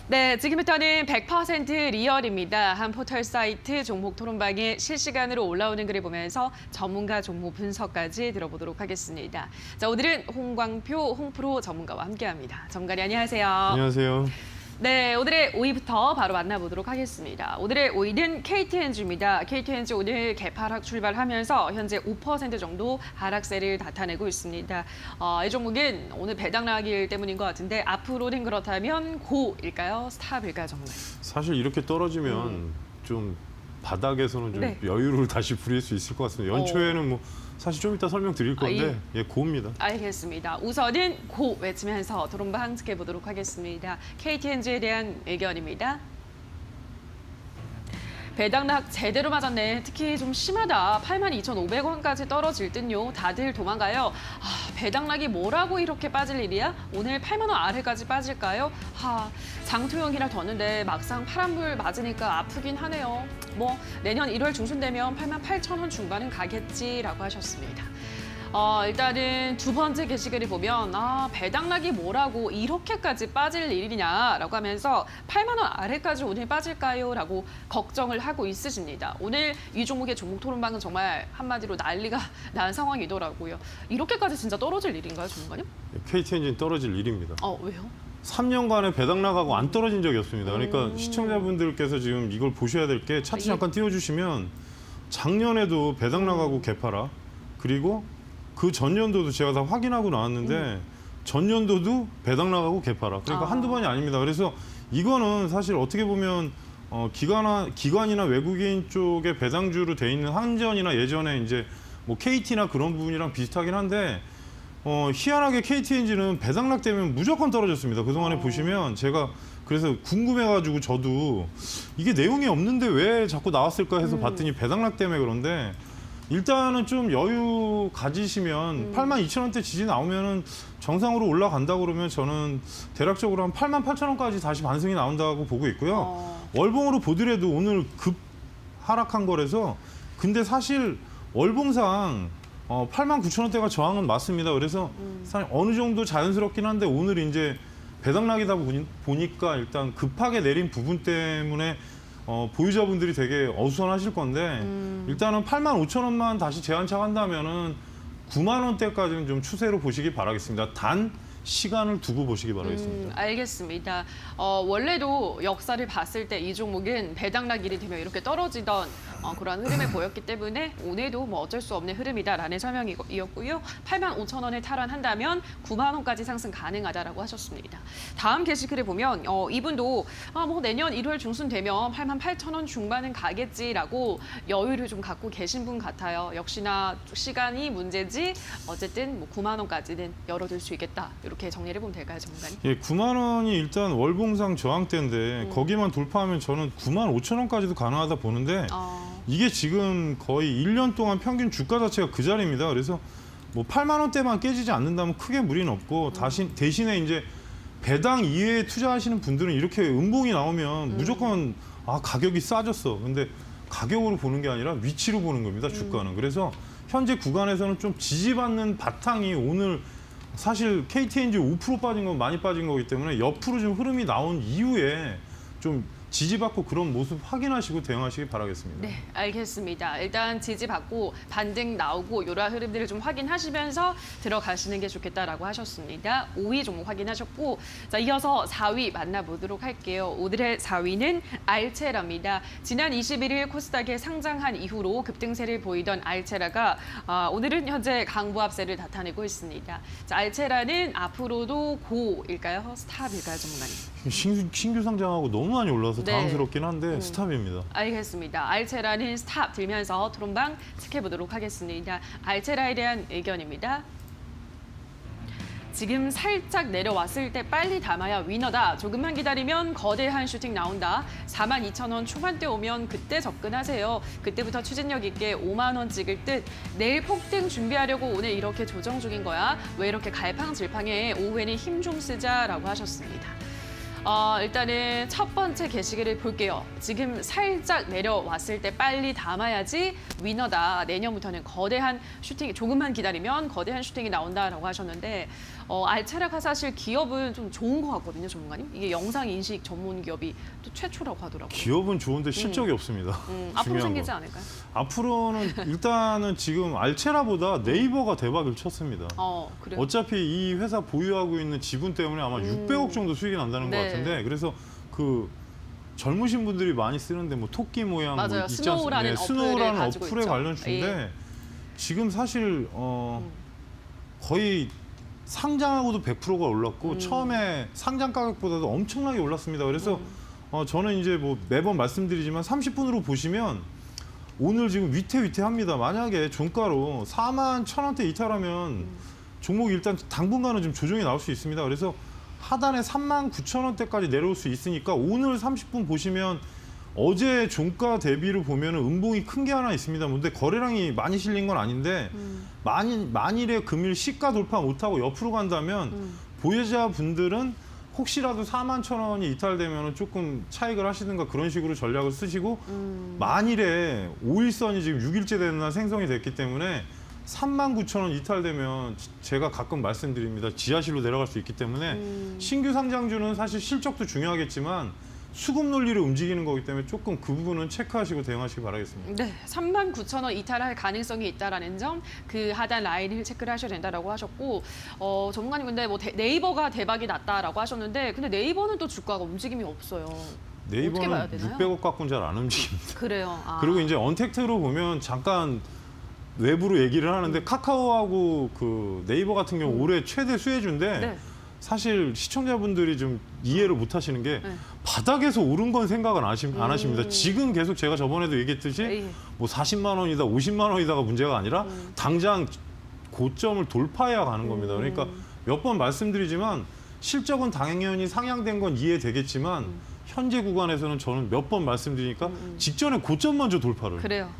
네, 지금부터는 100% 리얼입니다. 한 포털 사이트 종목 토론방에 실시간으로 올라오는 글을 보면서 전문가 종목 분석까지 들어보도록 하겠습니다. 자, 오늘은 홍광표 홍프로 전문가와 함께합니다. 전문가님 안녕하세요. 안녕하세요. 네, 오늘의 5위부터 바로 만나보도록 하겠습니다. 오늘의 5위는 KTNG입니다. KTNG 오늘 개파락 출발하면서 현재 5% 정도 하락세를 나타내고 있습니다. 이 종목은 오늘 배당 나기 때문인 것 같은데 앞으로는 그렇다면 고일까요? 스탑일까요, 정말? 사실 이렇게 떨어지면 좀 바닥에서는 좀 네. 여유를 다시 부릴 수 있을 것 같습니다. 연초에는 뭐 사실 좀 이따 설명드릴 건데 고입니다. 알겠습니다. 우선은 고 외치면서 토론방 지켜보도록 하겠습니다. KTNG에 대한 의견입니다. 배당락 제대로 맞았네. 특히 좀 심하다. 82,500원까지 떨어질 듯요. 다들 도망가요. 배당락이 뭐라고 이렇게 빠질 일이야? 오늘 8만 원 아래까지 빠질까요? 장투형이라 뒀는데 막상 파란불 맞으니까 아프긴 하네요. 뭐 내년 1월 중순 되면 88,000원 중반은 가겠지라고 하셨습니다. 일단은 두 번째 게시글을 보면 배당락이 뭐라고 이렇게까지 빠질 일이냐라고 하면서 8만 원 아래까지 오늘 빠질까요? 라고 걱정을 하고 있으십니다. 오늘 이 종목의 종목 토론방은 정말 한마디로 난리가 난 상황이더라고요. 이렇게까지 진짜 떨어질 일인가요, 전문가님? KTNG는 떨어질 일입니다. 왜요? 3년간에 배당 나가고 안 떨어진 적이 없습니다. 그러니까 시청자분들께서 지금 이걸 보셔야 될 게 차트 잠깐 띄워주시면 작년에도 배당 나가고 개파라 그리고 그 전년도도 제가 다 확인하고 나왔는데 전년도도 배당 나가고 개파라. 그러니까 한두 번이 아닙니다. 그래서 이거는 사실 어떻게 보면 기관이나 외국인 쪽에 배당주로 돼 있는 한전이나 예전에 이제 뭐 KT나 그런 부분이랑 비슷하긴 한데 희한하게 KTNG는 배당락 되면 무조건 떨어졌습니다. 그동안에 보시면 제가 그래서 궁금해가지고 저도 이게 내용이 없는데 왜 자꾸 나왔을까 해서 봤더니 배당락 때문에 그런데 일단은 좀 여유 가지시면 82,000원대 지지 나오면은 정상으로 올라간다 그러면 저는 대략적으로 한 88,000원까지 다시 반등이 나온다고 보고 있고요. 월봉으로 보더라도 오늘 급 하락한 거라서 근데 사실 월봉상 89,000원대가 저항은 맞습니다. 그래서 사실 어느 정도 자연스럽긴 한데 오늘 이제 배당락이다 보니까 일단 급하게 내린 부분 때문에 보유자분들이 되게 어수선하실 건데 일단은 85,000원만 다시 재안착한다면은 9만 원대까지는 좀 추세로 보시기 바라겠습니다. 단 시간을 두고 보시기 바라겠습니다. 알겠습니다. 원래도 역사를 봤을 때 이 종목은 배당락일이 되면 이렇게 떨어지던 그런 흐름을 보였기 때문에 오늘도 뭐 어쩔 수 없는 흐름이다라는 설명이었고요. 85,000원을 탈환한다면 9만 원까지 상승 가능하다라고 하셨습니다. 다음 게시글을 보면 이분도 뭐 내년 1월 중순 되면 88,000원 중반은 가겠지라고 여유를 좀 갖고 계신 분 같아요. 역시나 시간이 문제지 어쨌든 뭐 9만 원까지는 열어둘 수 있겠다. 이렇게 정리를 해보면 될까요, 전문가님? 9만 원이 일단 월봉상 저항대인데 거기만 돌파하면 저는 9만 5천 원까지도 가능하다 보는데 이게 지금 거의 1년 동안 평균 주가 자체가 그 자리입니다. 그래서 뭐 8만 원대만 깨지지 않는다면 크게 무리는 없고 대신에 이제 배당 이외에 투자하시는 분들은 이렇게 음봉이 나오면 무조건 가격이 싸졌어. 근데 가격으로 보는 게 아니라 위치로 보는 겁니다, 주가는. 그래서 현재 구간에서는 좀 지지받는 바탕이 오늘 사실 KTNG 5% 빠진 건 많이 빠진 거기 때문에 옆으로 좀 흐름이 나온 이후에 좀 지지받고 그런 모습 확인하시고 대응하시기 바라겠습니다. 네, 알겠습니다. 일단 지지받고 반등 나오고 이러한 흐름들을 좀 확인하시면서 들어가시는 게 좋겠다라고 하셨습니다. 5위 종목 확인하셨고 자 이어서 4위 만나보도록 할게요. 오늘의 4위는 알체라입니다. 지난 21일 코스닥에 상장한 이후로 급등세를 보이던 알체라가 오늘은 현재 강보합세를 나타내고 있습니다. 자, 알체라는 앞으로도 고일까요? 스탑일까요, 전문가님? 신규 상장하고 너무 많이 올라서 당황스럽긴 한데 스탑입니다. 알겠습니다. 알체라는 스탑 들면서 토론방 지켜보도록 하겠습니다. 알체라에 대한 의견입니다. 지금 살짝 내려왔을 때 빨리 담아야 위너다. 조금만 기다리면 거대한 슈팅 나온다. 42,000원 초반대 오면 그때 접근하세요. 그때부터 추진력 있게 5만 원 찍을 듯. 내일 폭등 준비하려고 오늘 이렇게 조정 중인 거야. 왜 이렇게 갈팡질팡해. 오후에는 힘 좀 쓰자라고 하셨습니다. 일단은 첫 번째 게시글을 볼게요. 지금 살짝 내려왔을 때 빨리 담아야지 위너다. 내년부터는 거대한 슈팅이 조금만 기다리면 거대한 슈팅이 나온다라고 하셨는데 알체라가 사실 기업은 좀 좋은 것 같거든요, 전문가님. 이게 영상 인식 전문 기업이 또 최초라고 하더라고요. 기업은 좋은데 실적이 없습니다. 앞으로 중요한 생기지 건. 않을까요? 앞으로는 일단은 지금 알체라보다 네이버가 대박을 쳤습니다. 그래요. 어차피 이 회사 보유하고 있는 지분 때문에 아마 600억 정도 수익이 난다는 것 네. 같은데 그래서 그 젊으신 분들이 많이 쓰는데 뭐 토끼 모양 맞아요. 뭐 있지 스노우라는 않습니까? 어플을 스노우라는 가지고 어플에 있죠. 관련 주인데 지금 사실 거의 상장하고도 100%가 올랐고 처음에 상장 가격보다도 엄청나게 올랐습니다. 그래서 저는 이제 뭐 매번 말씀드리지만 30분으로 보시면 오늘 지금 위태위태합니다. 만약에 종가로 41,000원대 이탈하면 종목이 일단 당분간은 좀 조정이 나올 수 있습니다. 그래서 하단에 39,000원대까지 내려올 수 있으니까 오늘 30분 보시면 어제 종가 대비로 보면은 음봉이 큰 게 하나 있습니다. 근데 거래량이 많이 실린 건 아닌데 만일에 금일 시가 돌파 못하고 옆으로 간다면 보유자분들은 혹시라도 41,000원이 이탈되면 조금 차익을 하시든가 그런 식으로 전략을 쓰시고 만일에 5일선이 지금 6일째 되는 날 생성이 됐기 때문에 39,000원 이탈되면 제가 가끔 말씀드립니다. 지하실로 내려갈 수 있기 때문에 신규 상장주는 사실 실적도 중요하겠지만 수급 논리를 움직이는 거기 때문에 조금 그 부분은 체크하시고 대응하시기 바라겠습니다. 네, 39,000원 이탈할 가능성이 있다라는 점, 그 하단 라인을 체크를 하셔야 된다라고 하셨고, 전문가님 근데 뭐 네이버가 대박이 났다라고 하셨는데, 근데 네이버는 또 주가가 움직임이 없어요. 어떻게 봐야 네이버는 되나요? 600억 갖고는 잘 안 움직입니다. 그래요. 그리고 이제 언택트로 보면 잠깐 외부로 얘기를 하는데 카카오하고 그 네이버 같은 경우 올해 최대 수혜주인데 네. 사실 시청자분들이 좀 이해를 못 하시는 게 네. 바닥에서 오른 건 생각은 안 하십니다. 지금 계속 제가 저번에도 얘기했듯이 예. 뭐 40만 원이다, 50만 원이다가 문제가 아니라 당장 고점을 돌파해야 가는 겁니다. 그러니까 몇 번 말씀드리지만 실적은 당연히 상향된 건 이해되겠지만 현재 구간에서는 저는 몇 번 말씀드리니까 직전에 고점 먼저 돌파를. 그래요.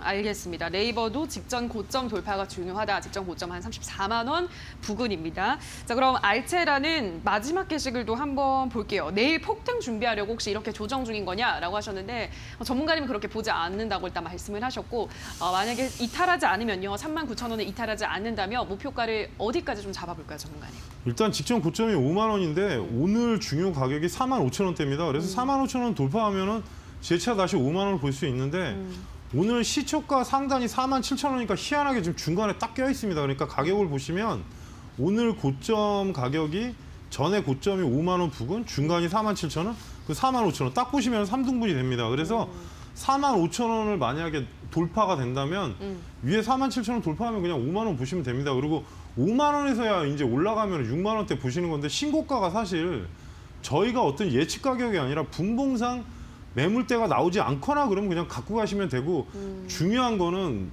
알겠습니다. 네이버도 직전 고점 돌파가 중요하다. 직전 고점 한 34만 원 부근입니다. 자, 그럼 알체라는 마지막 게시글도 한번 볼게요. 내일 폭등 준비하려고 혹시 이렇게 조정 중인 거냐라고 하셨는데 전문가님은 그렇게 보지 않는다고 일단 말씀을 하셨고 만약에 이탈하지 않으면요. 39,000원에 이탈하지 않는다면 목표가를 어디까지 좀 잡아볼까요, 전문가님? 일단 직전 고점이 5만 원인데 오늘 중요 가격이 45,000원대입니다. 그래서 45,000원 돌파하면은 재차 다시 5만 원을 볼 수 있는데 오늘 시초가 상단이 47,000원이니까 희한하게 지금 중간에 딱 껴 있습니다. 그러니까 가격을 보시면 오늘 고점 가격이 전에 고점이 5만 원 부근, 중간이 47,000원, 그 45,000원 딱 보시면 3등분이 됩니다. 그래서 45,000원을 만약에 돌파가 된다면 위에 47,000원 돌파하면 그냥 5만 원 보시면 됩니다. 그리고 5만 원에서야 이제 올라가면 6만 원대 보시는 건데 신고가가 사실 저희가 어떤 예측 가격이 아니라 분봉상 매물대가 나오지 않거나 그러면 그냥 갖고 가시면 되고 중요한 거는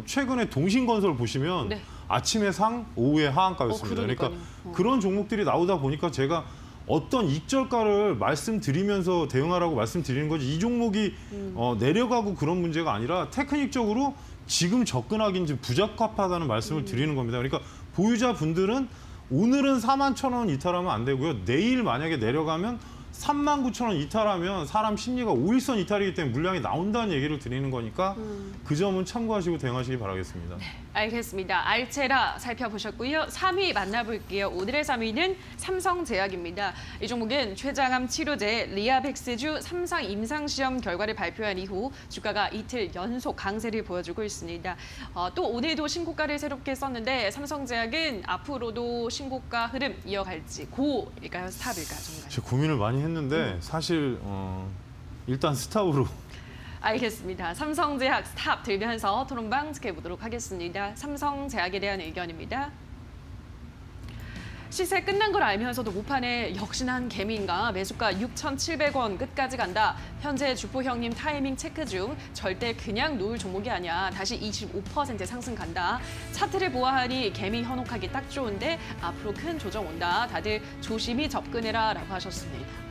최근에 동신건설 보시면 네. 아침에 상, 오후에 하한가였습니다. 그러니까 그러니까요. 그런 종목들이 나오다 보니까 제가 어떤 익절가를 말씀드리면서 대응하라고 말씀드리는 거지 이 종목이 내려가고 그런 문제가 아니라 테크닉적으로 지금 접근하기는 좀 부적합하다는 말씀을 드리는 겁니다. 그러니까 보유자분들은 오늘은 41,000원 이탈하면 안 되고요. 내일 만약에 내려가면 39,000원 이탈하면 사람 심리가 5일선 이탈이기 때문에 물량이 나온다는 얘기를 드리는 거니까 그 점은 참고하시고 대응하시기 바라겠습니다. 알겠습니다. 알체라 살펴보셨고요. 3위 만나볼게요. 오늘의 3위는 삼성제약입니다. 이 종목은 췌장암 치료제 리아백스주 3상 임상시험 결과를 발표한 이후 주가가 이틀 연속 강세를 보여주고 있습니다. 또 오늘도 신고가를 새롭게 썼는데 삼성제약은 앞으로도 신고가 흐름 이어갈지 고일까요? 스탑일까요? 정말. 제가 고민을 많이 했는데 사실 일단 스탑으로 알겠습니다. 삼성제약 스탑 들면서 토론방 지켜보도록 하겠습니다. 삼성제약에 대한 의견입니다. 시세 끝난 걸 알면서도 못파네 역시나 개미인가 매수가 6,700원 끝까지 간다. 현재 주포 형님 타이밍 체크 중 절대 그냥 놓을 종목이 아니야. 다시 25% 상승 간다. 차트를 보아하니 개미 현혹하기 딱 좋은데 앞으로 큰 조정 온다. 다들 조심히 접근해라 라고 하셨습니다.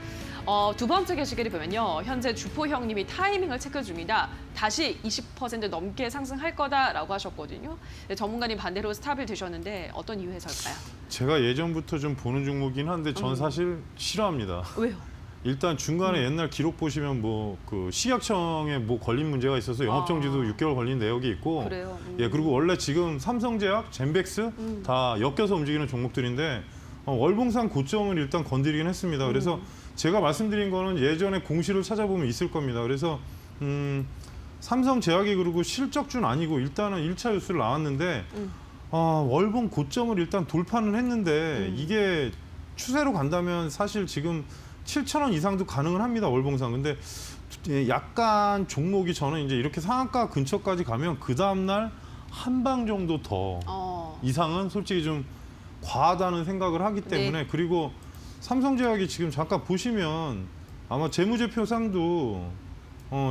두 번째 게시글을 보면요. 현재 주포 형님이 타이밍을 체크 중이다. 다시 20% 넘게 상승할 거다라고 하셨거든요. 네, 전문가님 반대로 스탑을 드셨는데 어떤 이유에서일까요? 제가 예전부터 좀 보는 종목이긴 한데 전 사실 싫어합니다. 왜요? 일단 중간에 옛날 기록 보시면 뭐 그 식약청에 뭐 걸린 문제가 있어서 영업 정지도 6개월 걸린 내역이 있고 그래요. 예, 그리고 원래 지금 삼성제약, 젠백스 다 엮여서 움직이는 종목들인데 월봉상 고점을 일단 건드리긴 했습니다. 그래서 제가 말씀드린 거는 예전에 공시를 찾아보면 있을 겁니다. 그래서 삼성제약이 그리고 실적준 아니고 일단은 1차 뉴스를 나왔는데 월봉 고점을 일단 돌파는 했는데 이게 추세로 간다면 사실 지금 7,000원 이상도 가능은 합니다. 월봉상. 근데 약간 종목이 저는 이제 이렇게 상한가 근처까지 가면 그 다음날 한 방 정도 더 이상은 솔직히 좀 과하다는 생각을 하기 때문에 네. 그리고 삼성제약이 지금 잠깐 보시면 아마 재무제표상도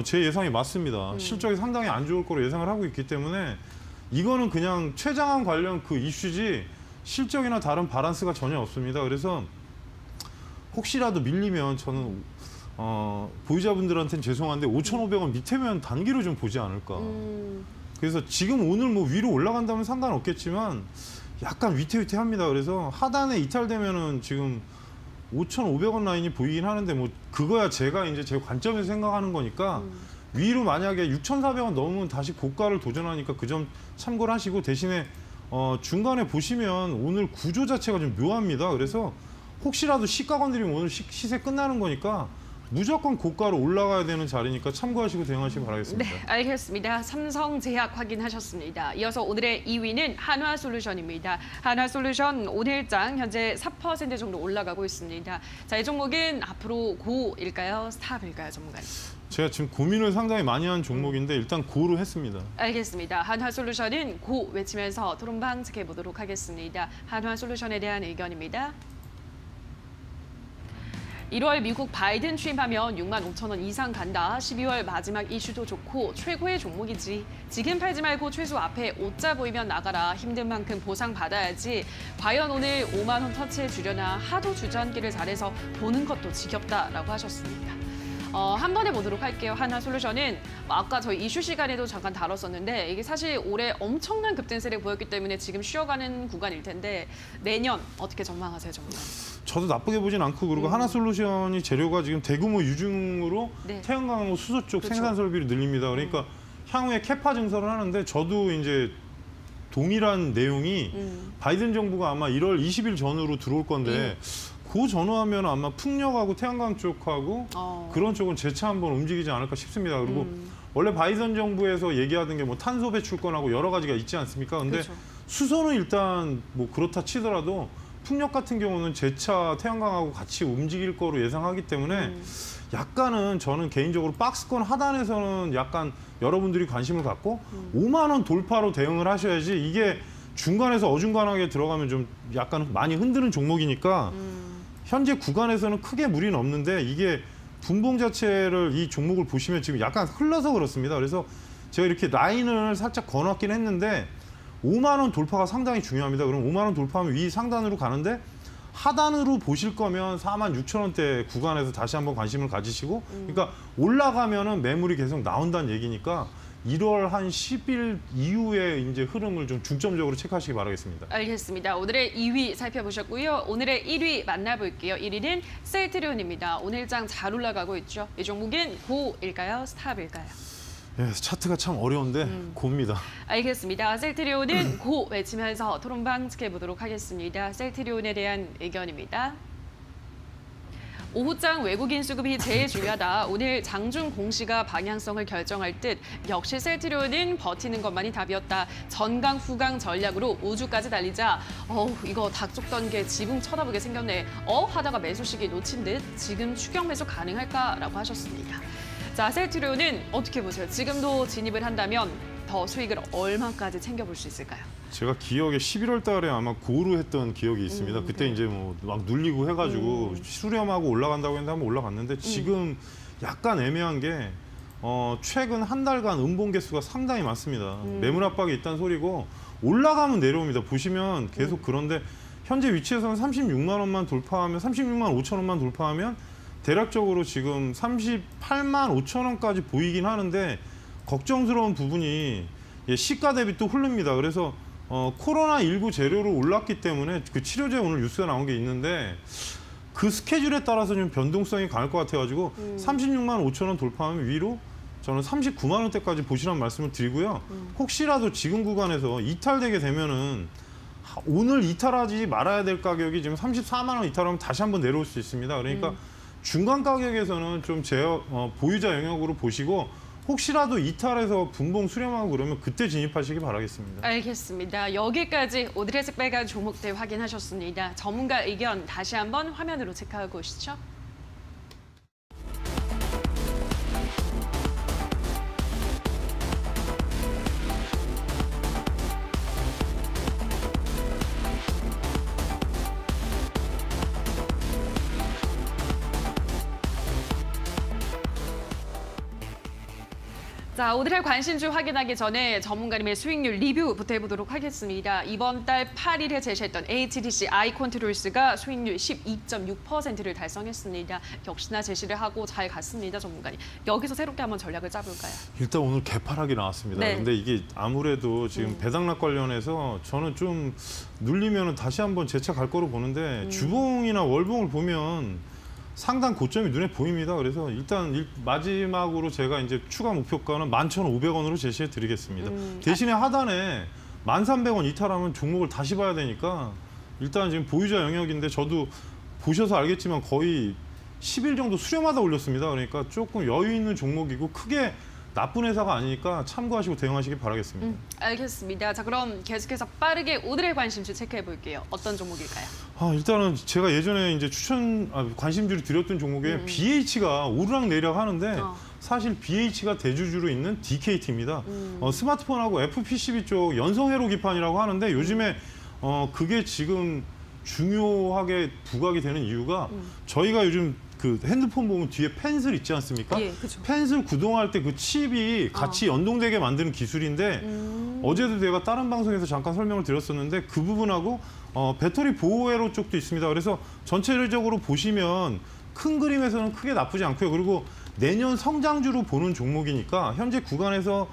제 예상이 맞습니다. 실적이 상당히 안 좋을 거로 예상을 하고 있기 때문에 이거는 그냥 최장한 관련 그 이슈지 실적이나 다른 바란스가 전혀 없습니다. 그래서 혹시라도 밀리면 저는 보유자분들한테는 죄송한데 5,500원 밑에면 단기로 좀 보지 않을까. 그래서 지금 오늘 뭐 위로 올라간다면 상관없겠지만 약간 위태위태합니다. 그래서 하단에 이탈되면은 지금 5,500원 라인이 보이긴 하는데 뭐 그거야 제가 이제 제 관점에서 생각하는 거니까 위로 만약에 6,400원 넘으면 다시 고가를 도전하니까 그 점 참고를 하시고 대신에 중간에 보시면 오늘 구조 자체가 좀 묘합니다. 그래서 혹시라도 시가 건드리면 오늘 시세 끝나는 거니까 무조건 고가로 올라가야 되는 자리니까 참고하시고 대응하시기 바라겠습니다. 네, 알겠습니다. 삼성제약 확인하셨습니다. 이어서 오늘의 2위는 한화솔루션입니다. 한화솔루션 오늘장 현재 4% 정도 올라가고 있습니다. 자, 이 종목은 앞으로 고일까요? 스탑일까요, 전문가님? 제가 지금 고민을 상당히 많이 한 종목인데 일단 고로 했습니다. 알겠습니다. 한화솔루션은 고 외치면서 토론방 지켜보도록 하겠습니다. 한화솔루션에 대한 의견입니다. 1월 미국 바이든 취임하면 6만 5천 원 이상 간다. 12월 마지막 이슈도 좋고 최고의 종목이지. 지금 팔지 말고 최소 앞에 오자 보이면 나가라. 힘든 만큼 보상받아야지. 과연 오늘 5만 원 터치해 주려나 하도 주저앉기를 잘해서 보는 것도 지겹다라고 하셨습니다. 한 번 해보도록 할게요. 한화솔루션은 아까 저희 이슈 시간에도 잠깐 다뤘었는데 이게 사실 올해 엄청난 급등세를 보였기 때문에 지금 쉬어가는 구간일 텐데 내년 어떻게 전망하세요, 전문가? 저도 나쁘게 보진 않고 그리고 하나솔루션이 재료가 지금 대규모 유중으로 네. 태양광 수소 쪽 그렇죠. 생산 설비를 늘립니다. 그러니까 향후에 캐파 증설을 하는데 저도 이제 동일한 내용이 바이든 정부가 아마 1월 20일 전후로 들어올 건데 그 전후하면 아마 풍력하고 태양광 쪽하고 그런 쪽은 재차 한번 움직이지 않을까 싶습니다. 그리고 원래 바이든 정부에서 얘기하던 게 뭐 탄소 배출권하고 여러 가지가 있지 않습니까? 근데 그렇죠. 수소는 일단 뭐 그렇다 치더라도 풍력 같은 경우는 재차 태양광하고 같이 움직일 거로 예상하기 때문에 약간은 저는 개인적으로 박스권 하단에서는 약간 여러분들이 관심을 갖고 5만 원 돌파로 대응을 하셔야지 이게 중간에서 어중간하게 들어가면 좀 약간 많이 흔드는 종목이니까 현재 구간에서는 크게 무리는 없는데 이게 분봉 자체를 이 종목을 보시면 지금 약간 흘러서 그렇습니다. 그래서 제가 이렇게 라인을 살짝 거놨긴 했는데 5만 원 돌파가 상당히 중요합니다. 그럼 5만 원 돌파하면 위 상단으로 가는데 하단으로 보실 거면 4만 6천 원대 구간에서 다시 한번 관심을 가지시고 그러니까 올라가면은 매물이 계속 나온다는 얘기니까 1월 한 10일 이후에 이제 흐름을 좀 중점적으로 체크하시기 바라겠습니다. 알겠습니다. 오늘의 2위 살펴보셨고요. 오늘의 1위 만나볼게요. 1위는 셀트리온입니다. 오늘장 잘 올라가고 있죠. 이 종목은 고일까요? 스탑일까요? 예, 차트가 참 어려운데 고입니다. 알겠습니다. 셀트리온은 고 외치면서 토론방 지켜보도록 하겠습니다. 셀트리온에 대한 의견입니다. 오후장 외국인 수급이 제일 중요하다. 오늘 장중 공시가 방향성을 결정할 듯 역시 셀트리온은 버티는 것만이 답이었다. 전강 후강 전략으로 우주까지 달리자. 이거 닭죽던 게 지붕 쳐다보게 생겼네. 하다가 매수 시기 놓친 듯 지금 추격 매수 가능할까라고 하셨습니다. 자, 셀트리온은 어떻게 보세요? 지금도 진입을 한다면 더 수익을 얼마까지 챙겨볼 수 있을까요? 제가 기억에 11월 달에 아마 고루 했던 기억이 있습니다. 그때 네. 이제 뭐 막 눌리고 해가지고 수렴하고 올라간다고 했는데 한번 올라갔는데 지금 약간 애매한 게 최근 한 달간 음봉 개수가 상당히 많습니다. 매물 압박이 있다는 소리고 올라가면 내려옵니다. 보시면 계속 그런데 현재 위치에서는 36만 원만 돌파하면 36만 5천 원만 돌파하면 대략적으로 지금 38만 5천 원까지 보이긴 하는데 걱정스러운 부분이 시가 대비 또 흐릅니다. 그래서 코로나19 재료로 올랐기 때문에 그 치료제 오늘 뉴스가 나온 게 있는데 그 스케줄에 따라서 좀 변동성이 강할 것 같아가지고 36만 5천 원 돌파하면 위로 저는 39만 원대까지 보시라는 말씀을 드리고요. 혹시라도 지금 구간에서 이탈되게 되면은 오늘 이탈하지 말아야 될 가격이 지금 34만 원 이탈하면 다시 한번 내려올 수 있습니다. 그러니까 중간 가격에서는 좀 보유자 영역으로 보시고 혹시라도 이탈해서 분봉 수렴하고 그러면 그때 진입하시기 바라겠습니다. 알겠습니다. 여기까지 오늘의 색깔간 종목들 확인하셨습니다. 전문가 의견 다시 한번 화면으로 체크하고 오시죠. 자, 오늘의 관심주 확인하기 전에 전문가님의 수익률 리뷰부터 해보도록 하겠습니다. 이번 달 8일에 제시했던 HTC 아이컨트롤스가 수익률 12.6%를 달성했습니다. 역시나 제시를 하고 잘 갔습니다, 전문가님. 여기서 새롭게 한번 전략을 짜볼까요? 일단 오늘 개파락이 나왔습니다. 네. 근데 이게 아무래도 지금 배당락 관련해서 저는 좀 눌리면 다시 한번 재차 갈 거로 보는데 주봉이나 월봉을 보면 상당 고점이 눈에 보입니다. 그래서 일단 마지막으로 제가 이제 추가 목표가는 11,500원으로 제시해 드리겠습니다. 대신에 하단에 1,300원 이탈하면 종목을 다시 봐야 되니까 일단 지금 보유자 영역인데 저도 보셔서 알겠지만 거의 10일 정도 수렴하다 올렸습니다. 그러니까 조금 여유 있는 종목이고 크게 나쁜 회사가 아니니까 참고하시고 대응하시기 바라겠습니다. 알겠습니다. 자, 그럼 계속해서 빠르게 오늘의 관심주 체크해 볼게요. 어떤 종목일까요? 일단은 제가 예전에 이제 관심주를 드렸던 종목에 BH가 오르락 내리락 하는데 사실 BH가 대주주로 있는 DKT입니다. 스마트폰하고 FPCB 쪽 연성회로 기판이라고 하는데 요즘에 그게 지금 중요하게 부각이 되는 이유가 저희가 요즘 그 핸드폰 보면 뒤에 펜슬 있지 않습니까? 예, 그죠. 펜슬 구동할 때 그 칩이 같이 연동되게 만드는 기술인데 어제도 제가 다른 방송에서 잠깐 설명을 드렸었는데 그 부분하고 배터리 보호회로 쪽도 있습니다. 그래서 전체적으로 보시면 큰 그림에서는 크게 나쁘지 않고요. 그리고 내년 성장주로 보는 종목이니까 현재 구간에서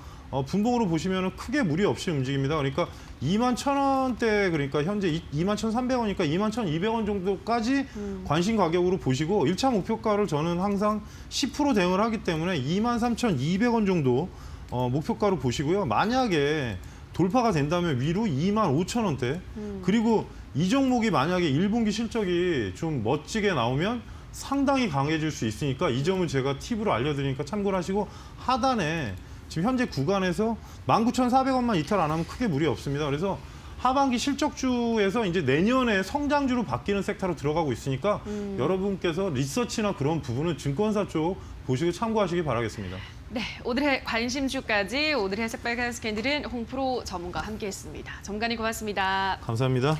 분봉으로 보시면 크게 무리 없이 움직입니다. 그러니까 21,000원대 그러니까 현재 21,300원이니까 21,200원 정도까지 관심 가격으로 보시고 1차 목표가를 저는 항상 10% 대응을 하기 때문에 23,200원 정도 목표가로 보시고요. 만약에 돌파가 된다면 위로 25,000원대 그리고 이 종목이 만약에 1분기 실적이 좀 멋지게 나오면 상당히 강해질 수 있으니까 이 점을 제가 팁으로 알려드리니까 참고를 하시고 하단에 지금 현재 구간에서 19,400원만 이탈 안 하면 크게 무리 없습니다. 그래서 하반기 실적주에서 이제 내년에 성장주로 바뀌는 섹터로 들어가고 있으니까 여러분께서 리서치나 그런 부분은 증권사 쪽 보시고 참고하시기 바라겠습니다. 네, 오늘의 관심주까지 오늘의 새빨간 스캔들은 홍프로 전문가와 함께했습니다. 전문가님 고맙습니다. 감사합니다.